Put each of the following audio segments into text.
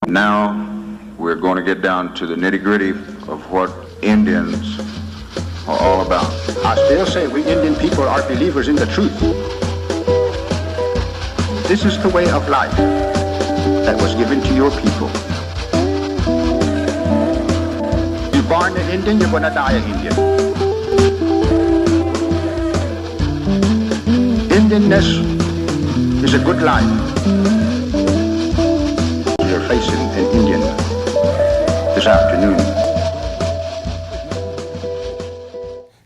Now we're going to get down to the nitty-gritty of what Indians are all about. I still say we Indian people are believers in the truth. This is the way of life that was given to your people. You're born an Indian, you're going to die an Indian. Indianness is a good life. You're facing an Indian this afternoon.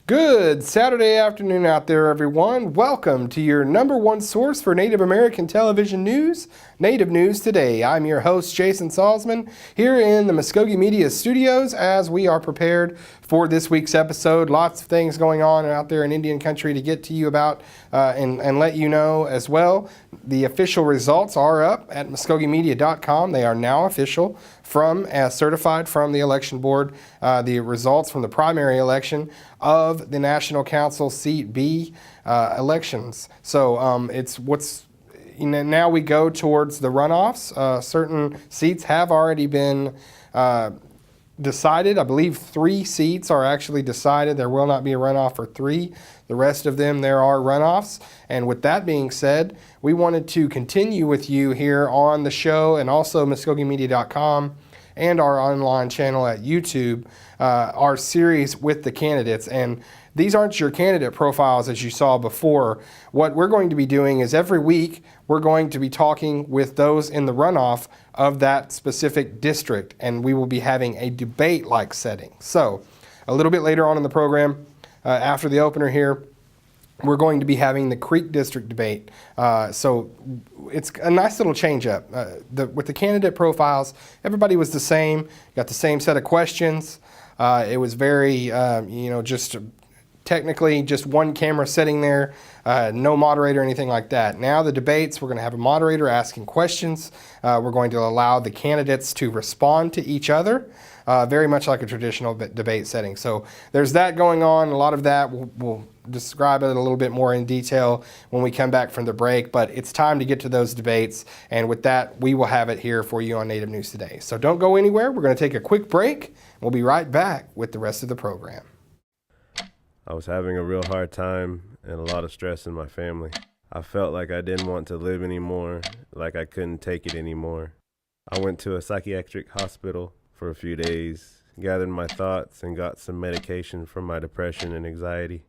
Good Saturday afternoon out there, everyone. Welcome to your number one source for Native American television news, Native News Today. I'm your host, Jason Salzman, here in the Muskogee Media Studios as we are prepared for this week's episode. Lots of things going on out there in Indian country to get to you about and let you know as well. The official results are up at MuskogeeMedia.com. They are now official certified from the election board, the results from the primary election of the National Council Seat B elections. So it's what's, now we go towards the runoffs. Certain seats have already been decided. I believe 3 seats are actually decided. There will not be a runoff for 3. The rest of them, there are runoffs. And with that being said, we wanted to continue with you here on the show and also MuskogeeMedia.com and our online channel at YouTube, our series with the candidates. And these aren't your candidate profiles as you saw before. What we're going to be doing is every week we're going to be talking with those in the runoff of that specific district, and we will be having a debate-like setting. So a little bit later on in the program, after the opener here, we're going to be having the Creek District debate. So it's a nice little change up. With the candidate profiles, everybody was the same, got the same set of questions. It was very, just technically just one camera sitting there, no moderator or anything like that. Now the debates, we're going to have a moderator asking questions. We're going to allow the candidates to respond to each other, very much like a traditional debate setting. So there's that going on. A lot of that we'll describe it a little bit more in detail when we come back from the break, but it's time to get to those debates, and with that we will have it here for you on Native News Today. So don't go anywhere. We're going to take a quick break. We'll be right back with the rest of the program. I was having a real hard time and a lot of stress in my family. I felt like I didn't want to live anymore, like I couldn't take it anymore. I went to a psychiatric hospital for a few days, gathered my thoughts, and got some medication for my depression and anxiety.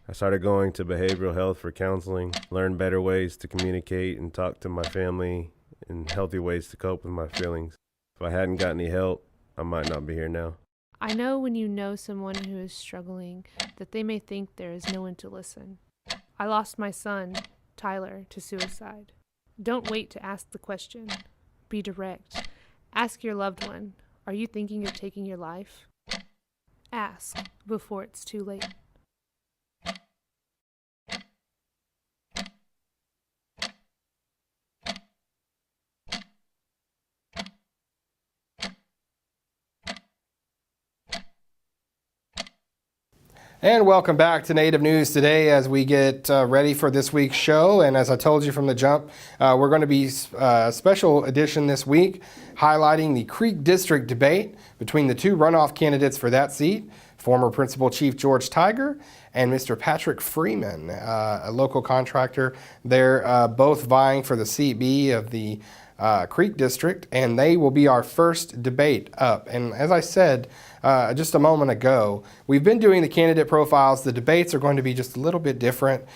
I started going to behavioral health for counseling, learned better ways to communicate and talk to my family, and healthy ways to cope with my feelings. If I hadn't got any help, I might not be here now. I know when you know someone who is struggling that they may think there is no one to listen. I lost my son, Tyler, to suicide. Don't wait to ask the question. Be direct. Ask your loved one, are you thinking of taking your life? Ask before it's too late. And welcome back to Native News Today as we get ready for this week's show. And as I told you from the jump, we're going to be a special edition this week highlighting the Creek District debate between the 2 runoff candidates for that seat, former Principal Chief George Tiger and Mr. Patrick Freeman, a local contractor. They're both vying for the seat B of the Creek District, and they will be our first debate up. And as I said just a moment ago, we've been doing the candidate profiles. The debates are going to be just a little bit different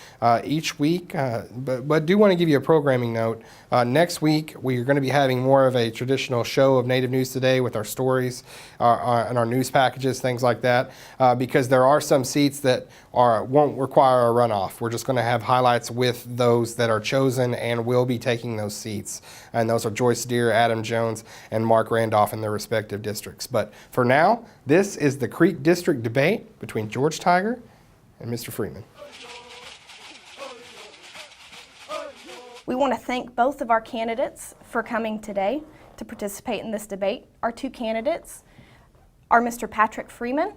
each week, but do want to give you a programming note. Next week, we are going to be having more of a traditional show of Native News Today with our stories and our news packages, things like that, because there are some seats that won't require a runoff. We're just going to have highlights with those that are chosen and will be taking those seats. And those are Joyce Deere, Adam Jones, and Mark Randolph in their respective districts. But for now, this is the Creek District debate between George Tiger and Mr. Freeman. We want to thank both of our candidates for coming today to participate in this debate. Our 2 candidates are Mr. Patrick Freeman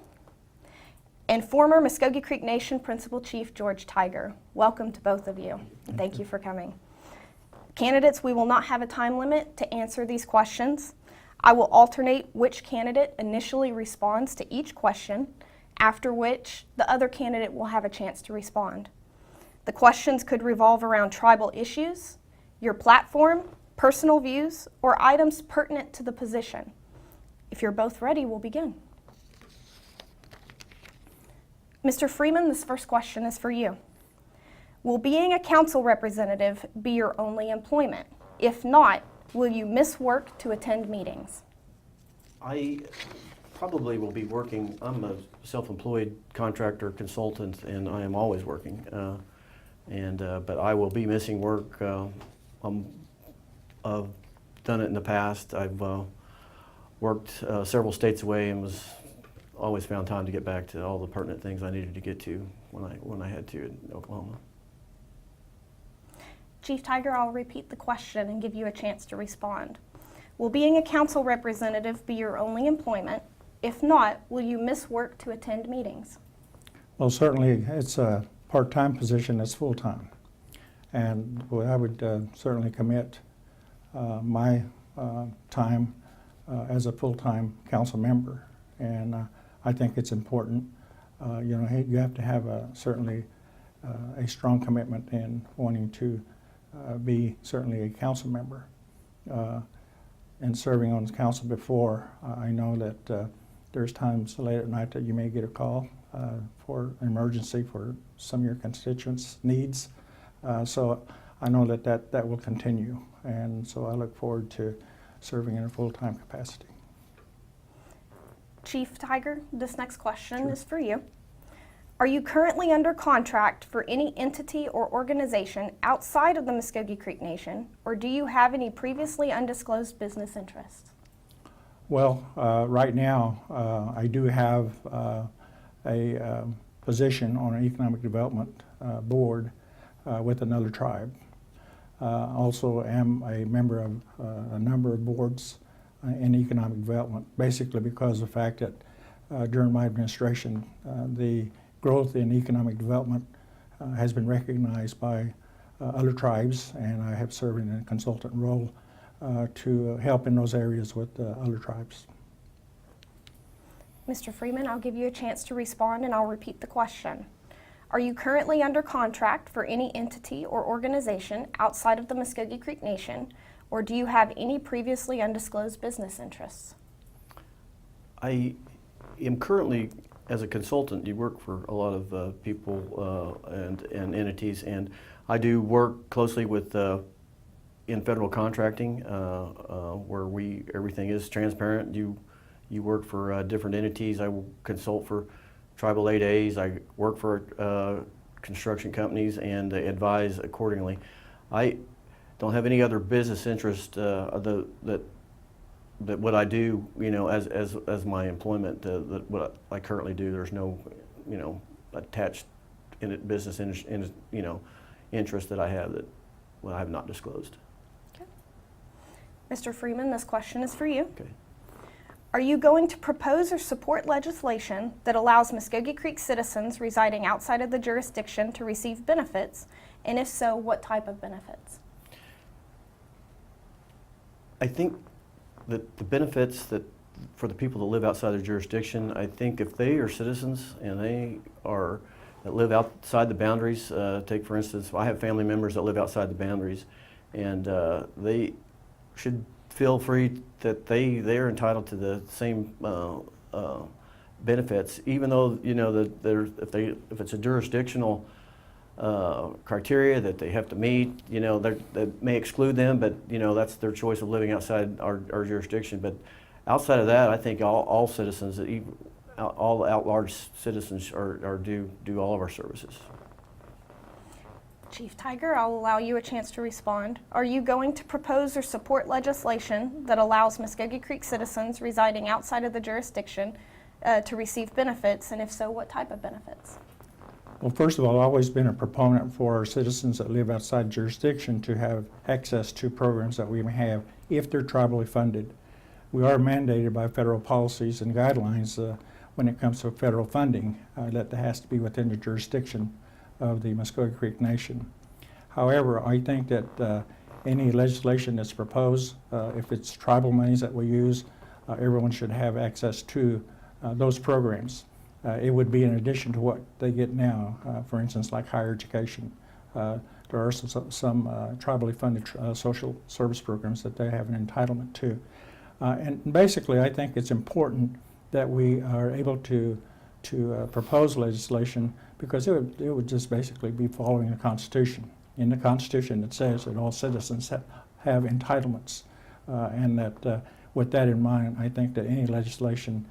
and former Muskogee Creek Nation Principal Chief George Tiger. Welcome to both of you, and thank you for coming. Candidates, we will not have a time limit to answer these questions. I will alternate which candidate initially responds to each question, after which the other candidate will have a chance to respond. The questions could revolve around tribal issues, your platform, personal views, or items pertinent to the position. If you're both ready, we'll begin. Mr. Freeman, this first question is for you. Will being a council representative be your only employment? If not, will you miss work to attend meetings? I probably will be working. I'm a self-employed contractor consultant, and I am always working. But I will be missing work. I've done it in the past. I've worked several states away and was always found time to get back to all the pertinent things I needed to get to when I had to in Oklahoma. Chief Tiger, I'll repeat the question and give you a chance to respond. Will being a council representative be your only employment? If not, will you miss work to attend meetings? Well, certainly it's a part-time position that's full-time. And I would certainly commit my time as a full-time council member. And I think it's important. You have to have certainly a strong commitment in wanting to be certainly a council member. And serving on the council before, I know that there's times late at night that you may get a call for an emergency for some of your constituents' needs. So I know that will continue, and so I look forward to serving in a full-time capacity. Chief Tiger, this next question is for you. Are you currently under contract for any entity or organization outside of the Muskogee Creek Nation, or do you have any previously undisclosed business interests? Well, right now I do have a position on an economic development board with another tribe. Also am a member of a number of boards in economic development, basically because of the fact that during my administration the growth in economic development has been recognized by other tribes, and I have served in a consultant role to help in those areas with other tribes. Mr. Freeman, I'll give you a chance to respond and I'll repeat the question. Are you currently under contract for any entity or organization outside of the Muskogee Creek Nation, or do you have any previously undisclosed business interests? I am currently, as a consultant, you work for a lot of people and entities, and I do work closely with in federal contracting where everything is transparent. You work for different entities. I will consult for Tribal 8As. I work for construction companies and advise accordingly. I don't have any other business interest that what I do, as my employment, that what I currently do. There's no, attached business interest that I have that I have not disclosed. Okay. Mr. Freeman, this question is for you. Okay. Are you going to propose or support legislation that allows Muskogee Creek citizens residing outside of the jurisdiction to receive benefits? And if so, what type of benefits? I think that the benefits that for the people that live outside their jurisdiction, I think if they are citizens and that live outside the boundaries, take for instance, I have family members that live outside the boundaries, and they should feel free that they're entitled to the same benefits, even though that if it's a jurisdictional criteria that they have to meet, that may exclude them, but that's their choice of living outside our jurisdiction. But outside of that, I think all citizens, all at-large citizens, are do all of our services. Chief Tiger, I'll allow you a chance to respond. Are you going to propose or support legislation that allows Muskogee Creek citizens residing outside of the jurisdiction to receive benefits, and if so, what type of benefits? Well, first of all, I've always been a proponent for our citizens that live outside jurisdiction to have access to programs that we may have if they're tribally funded. We are mandated by federal policies and guidelines when it comes to federal funding that has to be within the jurisdiction of the Muskogee Creek Nation. However, I think that any legislation that's proposed, if it's tribal monies that we use, everyone should have access to those programs. It would be in addition to what they get now, for instance, like higher education. There are some tribally funded social service programs that they have an entitlement to. And basically, I think it's important that we are able to propose legislation, because it would just basically be following the Constitution. In the Constitution, it says that all citizens have entitlements, and that with that in mind, I think that any legislation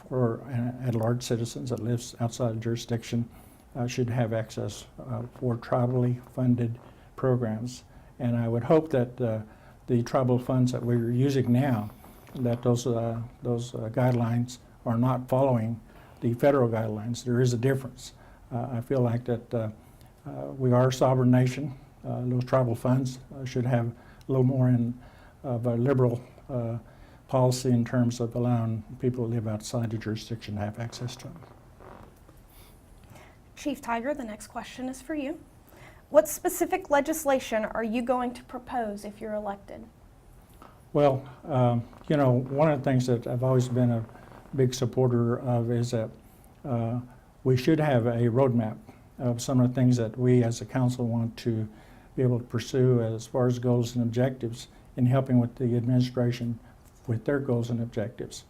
for at-large citizens that lives outside the jurisdiction should have access for tribally funded programs. And I would hope that the tribal funds that we're using now, that those guidelines are not following the federal guidelines. There is a difference. I feel like that we are a sovereign nation. Those tribal funds should have a little more of a liberal policy in terms of allowing people who live outside the jurisdiction to have access to them. Chief Tiger, the next question is for you. What specific legislation are you going to propose if you're elected? Well, you know, one of the things that I've always been a big supporter of is that we should have a roadmap of some of the things that we as a council want to be able to pursue as far as goals and objectives in helping with the administration with their goals and objectives.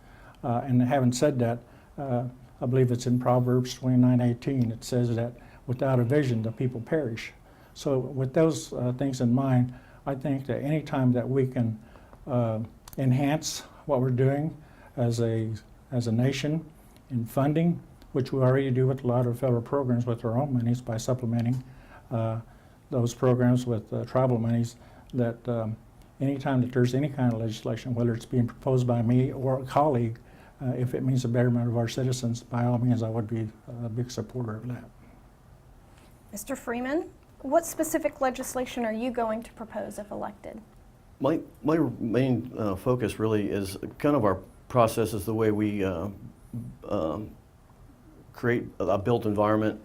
And having said that, I believe it's in Proverbs 29:18. It says that without a vision, the people perish. So with those things in mind, I think that any time that we can enhance what we're doing as a nation in funding, which we already do with a lot of federal programs with our own monies by supplementing those programs with tribal monies, that anytime that there's any kind of legislation, whether it's being proposed by me or a colleague, if it means the betterment of our citizens, by all means, I would be a big supporter of that. Mr. Freeman, what specific legislation are you going to propose if elected? My main focus really is kind of our process is the way we create a built environment,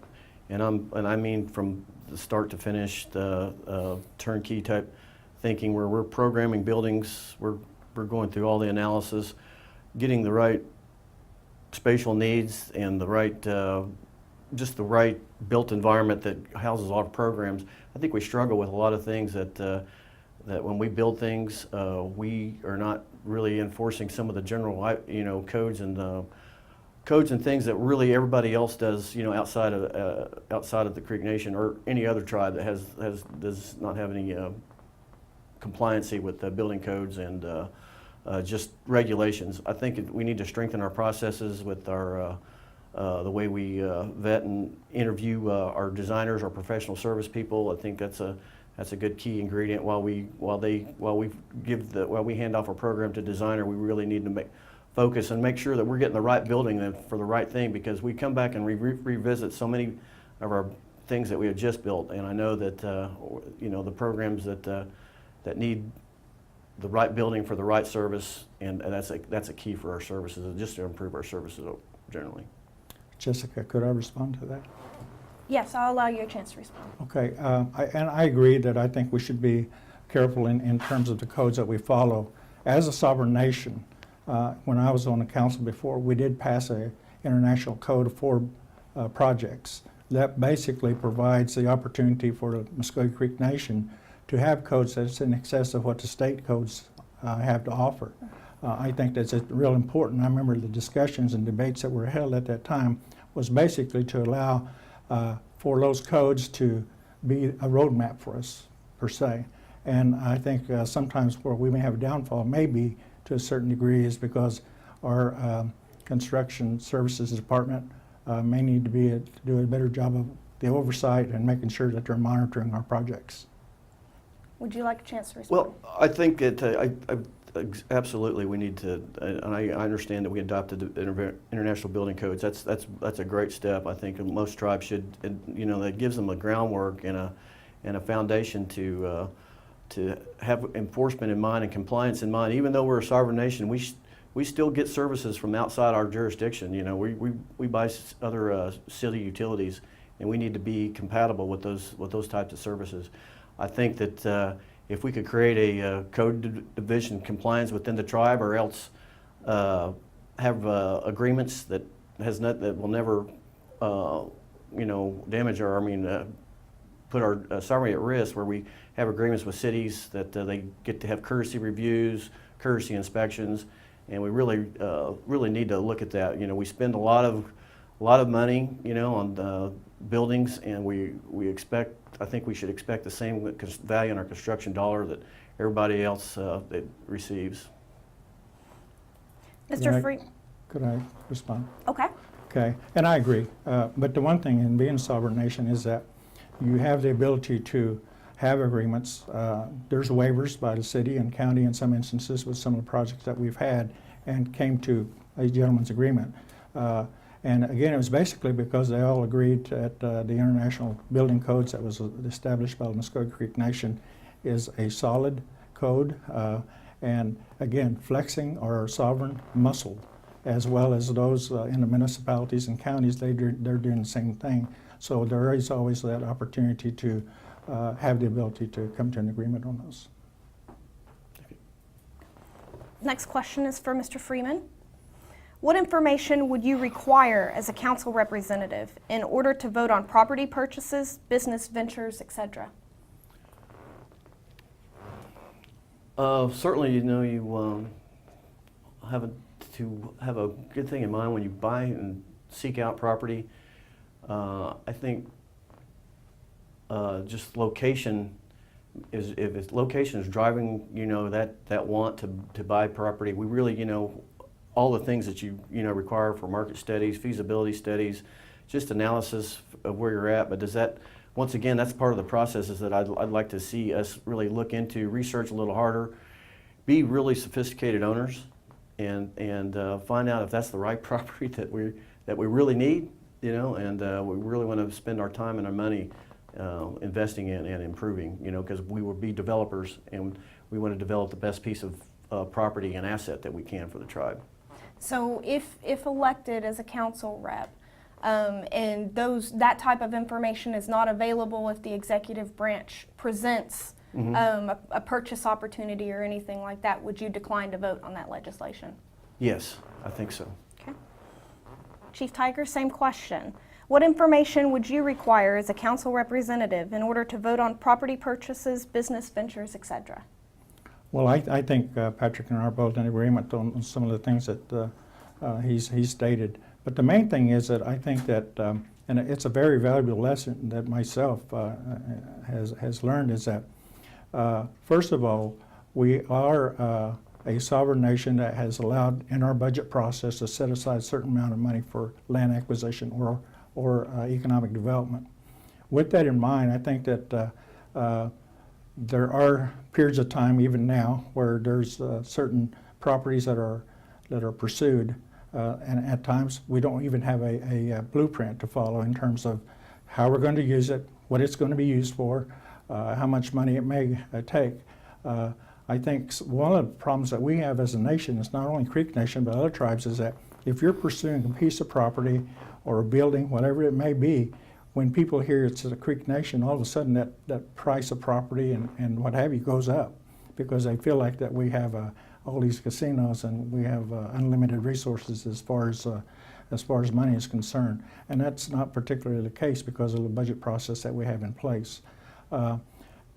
and I mean from the start to finish, the turnkey type thinking, where we're programming buildings, we're going through all the analysis, getting the right spatial needs and the right just the right built environment that houses our programs. I think we struggle with a lot of things that when we build things, we are not really enforcing some of the general, codes and things that really everybody else does, outside of the Creek Nation or any other tribe that does not have any compliancy with the building codes and just regulations. I think we need to strengthen our processes with our the way we vet and interview our designers, our professional service people. I think that's a good key ingredient. While we hand off our program to designer, we really need to focus and make sure that we're getting the right building for the right thing, because we come back and revisit so many of our things that we had just built. And I know that the programs that need the right building for the right service, and that's a key for our services, just to improve our services generally. Jessica, could I respond to that? Yes, I'll allow you a chance to respond. Okay, I agree that I think we should be careful in terms of the codes that we follow. As a sovereign nation, when I was on the council before, we did pass an international code for projects that basically provides the opportunity for the Muskogee Creek Nation to have codes that's in excess of what the state codes have to offer. I think that's real important. I remember the discussions and debates that were held at that time was basically to allow for those codes to be a roadmap for us, per se. And I think sometimes where we may have a downfall, maybe to a certain degree, is because our construction services department may need to do a better job of the oversight and making sure that they're monitoring our projects. Would you like a chance to respond? Well, I think that absolutely we need to, and I understand that we adopted the international building codes. That's a great step. I think most tribes should, that gives them a groundwork and a foundation to have enforcement in mind and compliance in mind. Even though we're a sovereign nation, we still get services from outside our jurisdiction. We buy other city utilities, and we need to be compatible with those types of services. I think that if we could create a code division compliance within the tribe, or else have agreements that that will never, damage put our sovereignty at risk, where we have agreements with cities that they get to have courtesy reviews, courtesy inspections, and we really need to look at that. We spend a lot of money, on buildings, and I think we should expect the same value in our construction dollar that everybody else that receives. Mr. Free. Could I respond? Okay. Okay, and I agree. But the one thing in being a sovereign nation is that you have the ability to have agreements. There's waivers by the city and county in some instances with some of the projects that we've had, and came to a gentleman's agreement. And again, it was basically because they all agreed that the International Building Codes that was established by the Muskogee Creek Nation is a solid code. And again, flexing our sovereign muscle, as well as those in the municipalities and counties, they're doing the same thing. So there is always that opportunity to have the ability to come to an agreement on those. Next question is for Mr. Freeman. What information would you require as a council representative in order to vote on property purchases, business ventures, etc.? Certainly, you have a good thing in mind when you buy and seek out property. I think just location is, if location is driving, that want to buy property. We really, all the things that you require for market studies, feasibility studies, just analysis of where you're at. But does that, once again, that's part of the process, is that I'd like to see us really look into, research a little harder, be really sophisticated owners, and find out if that's the right property that we really need, and we really want to spend our time and our money investing in and improving, because we will be developers, and we want to develop the best piece of property and asset that we can for the tribe. So if elected as a council rep, and that type of information is not available if the executive branch presents a purchase opportunity or anything like that, would you decline to vote on that legislation? Yes, I think so. Okay. Chief Tiger, same question. What information would you require as a council representative in order to vote on property purchases, business ventures, etc.? Well, I think Patrick and I are both in agreement on some of the things that he's stated. But the main thing is that I think that, and it's a very valuable lesson that myself has learned, is that, first of all, we are a sovereign nation that has allowed in our budget process to set aside a certain amount of money for land acquisition or economic development. With that in mind, I think that there are periods of time, even now, where there's certain properties that are pursued, and at times we don't even have a blueprint to follow in terms of how we're going to use it, what it's going to be used for, how much money it may take. I think one of the problems that we have as a nation, it's not only Creek Nation but other tribes, is that if you're pursuing a piece of property or a building, whatever it may be, when people hear it's a Creek Nation, all of a sudden that price of property and what have you goes up, because they feel like that we have all these casinos and we have unlimited resources as far as money is concerned. And that's not particularly the case because of the budget process that we have in place.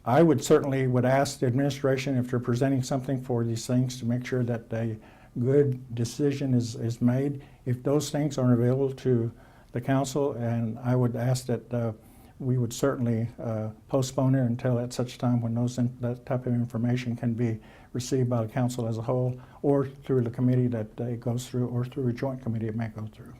I would certainly ask the administration, if they're presenting something for these things, to make sure that a good decision is made. If those things aren't available to the council, and I would ask that we would certainly postpone it until at such time when that type of information can be received by the council as a whole, or through the committee that it goes through, or through a joint committee it may go through.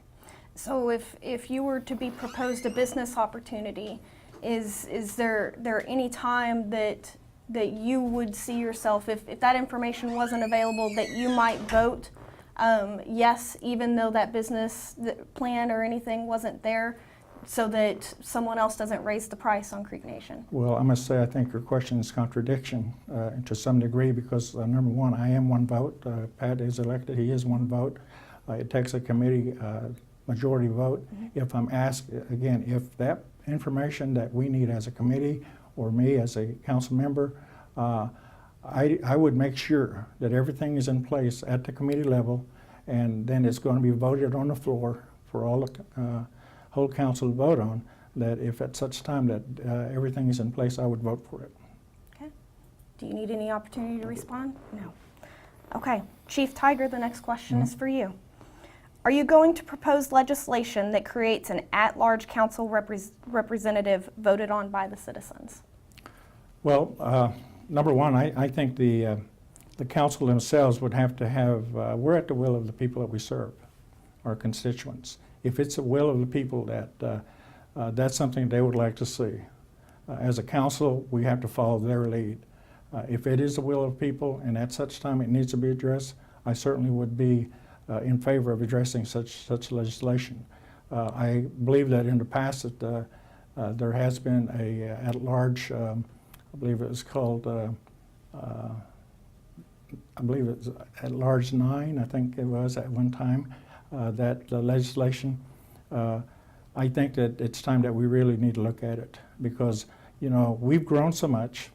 So if you were to be proposed a business opportunity, is there any time that you would see yourself, if that information wasn't available, that you might vote yes, even though that business plan or anything wasn't there, so that someone else doesn't raise the price on Creek Nation? Well, I must say I think your question is contradiction to some degree, because number one, I am one vote. Pat is elected, he is one vote. It takes a committee majority vote. If I'm asked, again, if that information that we need as a committee or me as a council member, I would make sure that everything is in place at the committee level, and then it's going to be voted on the floor for all the whole council to vote on, that if at such time that everything is in place, I would vote for it. Okay. Do you need any opportunity to respond? No. Okay. Chief Tiger, the next question is for you. Are you going to propose legislation that creates an at-large council representative voted on by the citizens? Well, number one, I think the council themselves would have to have, we're at the will of the people that we serve, our constituents. If it's the will of the people that that's something they would like to see. As a council, we have to follow their lead. If it is the will of people and at such time it needs to be addressed, I certainly would be in favor of addressing such legislation. I believe that in the past that there has been a at-large, I believe it was called, I believe it was at-large 9, I think it was at one time, that legislation. I think that it's time that we really need to look at it because, you know, we've grown so much.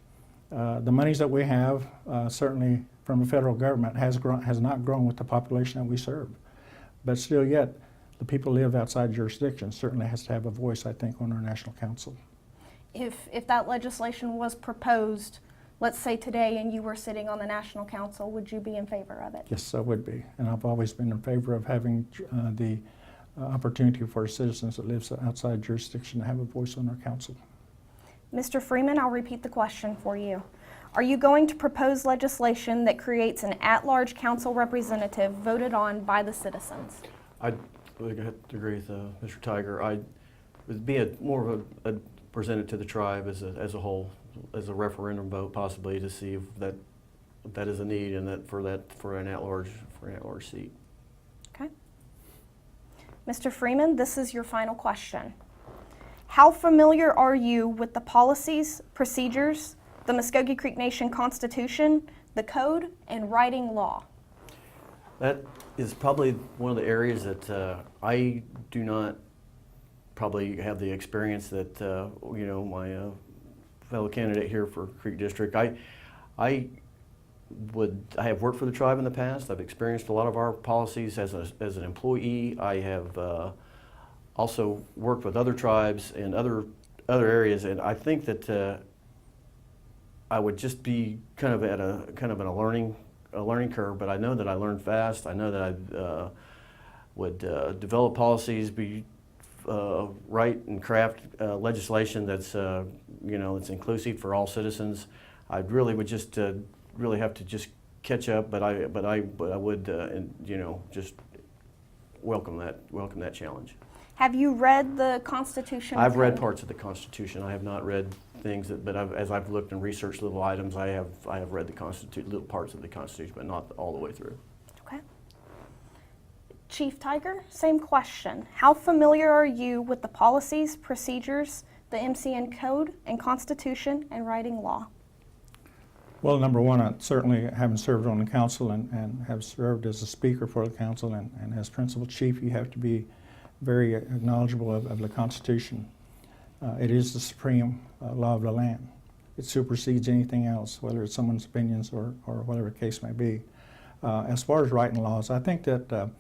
The monies that we have, certainly from the federal government, has not grown with the population that we serve. But still yet, the people who live outside jurisdiction certainly has to have a voice, I think, on our national council. If that legislation was proposed, let's say today, and you were sitting on the national council, would you be in favor of it? Yes, I would be. And I've always been in favor of having the opportunity for citizens that live outside jurisdiction to have a voice on our council. Mr. Freeman, I'll repeat the question for you. Are you going to propose legislation that creates an at-large council representative voted on by the citizens? I would have to agree with Mr. Tiger. I would be more of a present it to the tribe as a whole, as a referendum vote, possibly to see if that is a need and that for an at-large seat. Okay. Mr. Freeman, this is your final question. How familiar are you with the policies, procedures, the Muskogee Creek Nation Constitution, the code, and writing law? That is probably one of the areas that I do not probably have the experience that you know, my fellow candidate here for Creek District. I have worked for the tribe in the past. I've experienced a lot of our policies as an employee. I have also worked with other tribes in other areas, and I think that I would just be kind of at a learning curve. But I know that I learn fast. I know that I would develop policies, write and craft legislation that's you know, that's inclusive for all citizens. I really would just really have to just catch up, but I would and, you know, just welcome that challenge. Have you read the Constitution? I've read parts of the Constitution. I have not read things but as I've looked and researched little items, I have read the little parts of the Constitution, but not all the way through. Okay. Chief Tiger, same question. How familiar are you with the policies, procedures, the MCN code and Constitution, and writing law? Well, number one, I certainly having served on the council and have served as a speaker for the council and as principal chief, you have to be very knowledgeable of the Constitution. It is the supreme law of the land. It supersedes anything else, whether it's someone's opinions or whatever the case may be. As far as writing laws, I think that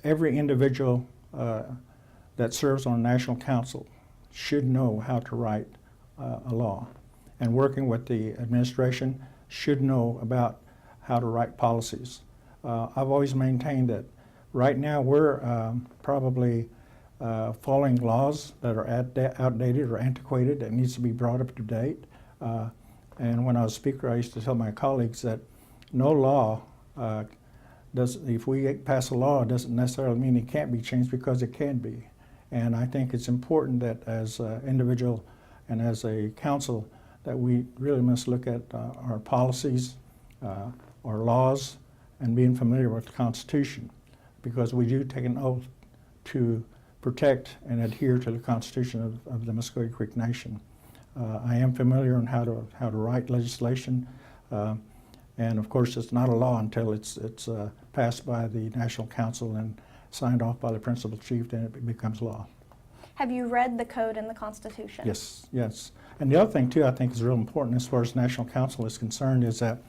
every individual that serves on a national council should know how to write a law. And working with the administration should know about how to write policies. I've always maintained that right now we're probably following laws that are outdated or antiquated that needs to be brought up to date. And when I was speaker, I used to tell my colleagues that no law if we pass a law, it doesn't necessarily mean it can't be changed, because it can be. And I think it's important that as an individual and as a council that we really must look at our policies, our laws, and being familiar with the Constitution, because we do take an oath to protect and adhere to the Constitution of the Muskogee Creek Nation. I am familiar on how to write legislation, and of course it's not a law until it's passed by the National Council and signed off by the principal chief, then it becomes law. Have you read the code and the Constitution? Yes, yes. And the other thing too I think is real important as far as National Council is concerned is that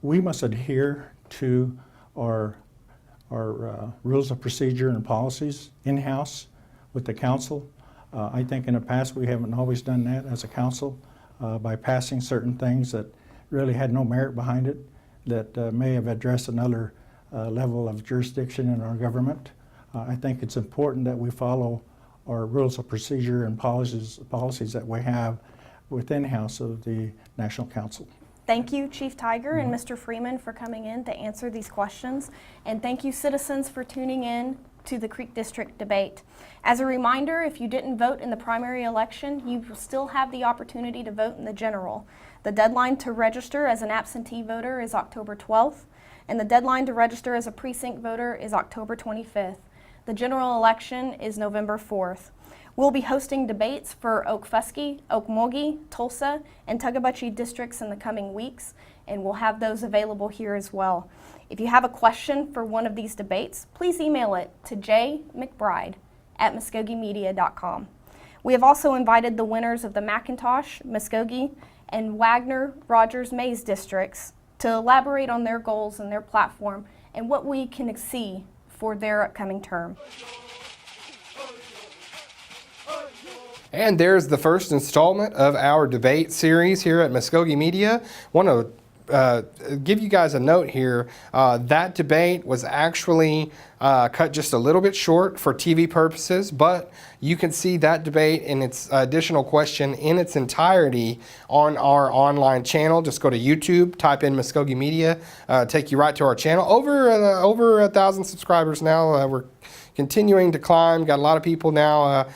we must adhere to our our rules of procedure and policies in-house with the council. I think in the past we haven't always done that as a council by passing certain things that really had no merit behind it, that may have addressed another level of jurisdiction in our government. I think it's important that we follow our rules of procedure and policies that we have within house of the National Council. Thank you, Chief Tiger and Mr. Freeman, for coming in to answer these questions. And thank you, citizens, for tuning in to the Creek District debate. As a reminder, if you didn't vote in the primary election, you will still have the opportunity to vote in the general. The deadline to register as an absentee voter is October 12th, and the deadline to register as a precinct voter is October 25th. The general election is November 4th. We'll be hosting debates for Okfuskee, Okmulgee, Tulsa, and Tuckabutchee districts in the coming weeks, and we'll have those available here as well. If you have a question for one of these debates, please email it to jmcbride@muskogeemedia.com. We have also invited the winners of the McIntosh, Muskogee, and Wagner, Rogers, Mays districts to elaborate on their goals and their platform and what we can see for their upcoming term. And there's the first installment of our debate series here at Muskogee Media. Want to give you guys a note here. That debate was actually cut just a little bit short for TV purposes, but you can see that debate and its additional question in its entirety on our online channel. Just go to YouTube, type in Muskogee Media, take you right to our channel. Over 1,000 subscribers now. We're continuing to climb. Got a lot of people now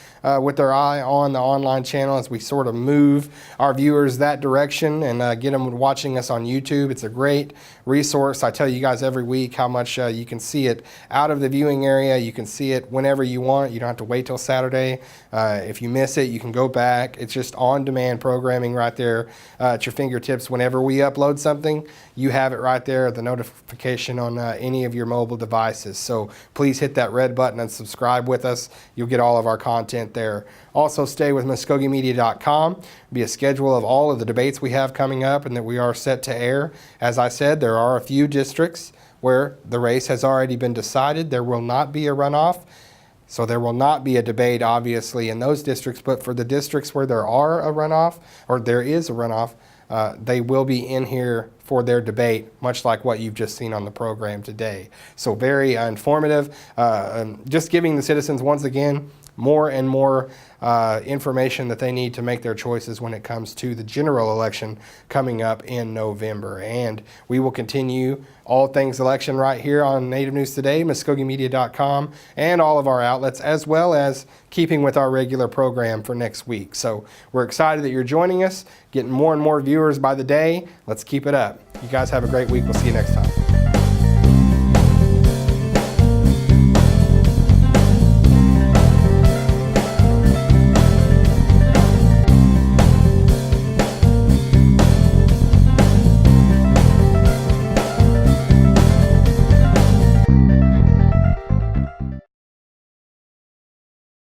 with their eye on the online channel as we sort of move our viewers that direction and get them watching us on YouTube. It's a great resource. I tell you guys every week how much you can see it out of the viewing area. You can see it whenever you want. You don't have to wait till Saturday. If you miss it, you can go back. It's just on-demand programming right there at your fingertips. Whenever we upload something, you have it right there, the notification on any of your mobile devices. So please hit that red button and subscribe with us. You'll get all of our content there. Also, stay with MuskogeeMedia.com. Be a schedule of all of the debates we have coming up and that we are set to air. As I said, there are a few districts where the race has already been decided. There will not be a runoff. So there will not be a debate, obviously, in those districts. But for the districts where there are a runoff, or there is a runoff, they will be in here for their debate, much like what you've just seen on the program today. So very informative. Just giving the citizens, once again, more and more information that they need to make their choices when it comes to the general election coming up in November. And we will continue all things election right here on Native News Today, MuskogeeMedia.com, and all of our outlets, as well as keeping with our regular program for next week. So we're excited that you're joining us, getting more and more viewers by the day. Let's keep it up. You guys have a great week. We'll see you next time.